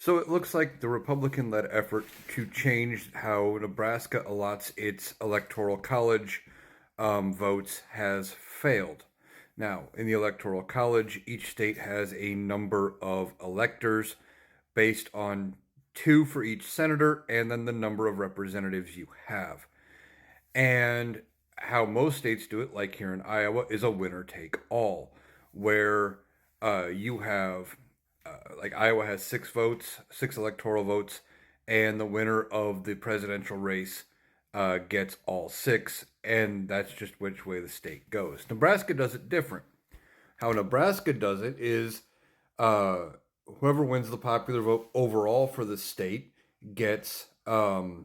So it looks like the Republican-led effort to change how Nebraska allots its electoral college votes has failed. Now, in the electoral college, each state has a number of electors based on two for each senator and then the number of representatives you have. And how most states do it, like here in Iowa, is a winner take all, where you have, like Iowa has 6 votes, 6 electoral votes, and the winner of the presidential race gets all 6, and that's just which way the state goes. Nebraska does it different. How Nebraska does it is uh, whoever wins the popular vote overall for the state gets 2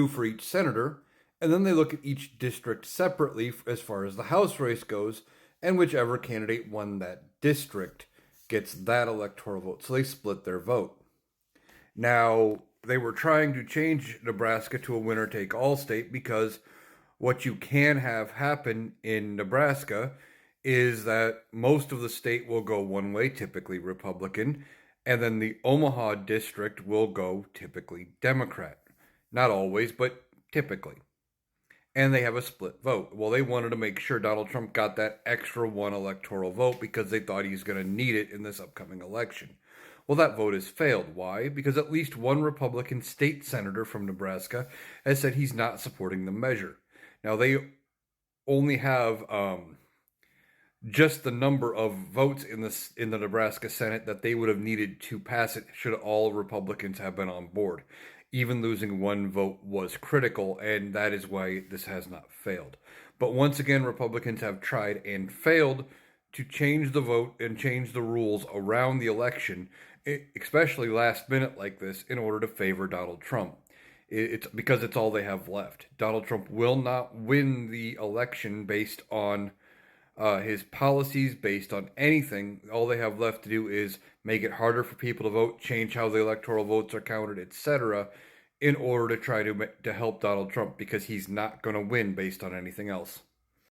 for each senator, and then they look at each district separately as far as the House race goes, and whichever candidate won that district gets that electoral vote. So they split their vote. Now, they were trying to change Nebraska to a winner take all state because what you can have happen in Nebraska is that most of the state will go one way, typically Republican, and then the Omaha district will go typically Democrat. Not always, but typically. And they have a split vote. Well, they wanted to make sure Donald Trump got that extra 1 electoral vote because they thought he's going to need it in this upcoming election. Well, that vote has failed. Why? Because at least one Republican state senator from Nebraska has said he's not supporting the measure. Now, they only have just the number of votes in the Nebraska Senate that they would have needed to pass it should all Republicans have been on board. Even losing 1 vote was critical, and that is why this has not failed. But once again, Republicans have tried and failed to change the vote and change the rules around the election, especially last minute like this, in order to favor Donald Trump. It's because it's all they have left. Donald Trump will not win the election based on his policies, based on anything. All they have left to do is make it harder for people to vote, change how the electoral votes are counted, etc., in order to try to help Donald Trump, because he's not going to win based on anything else.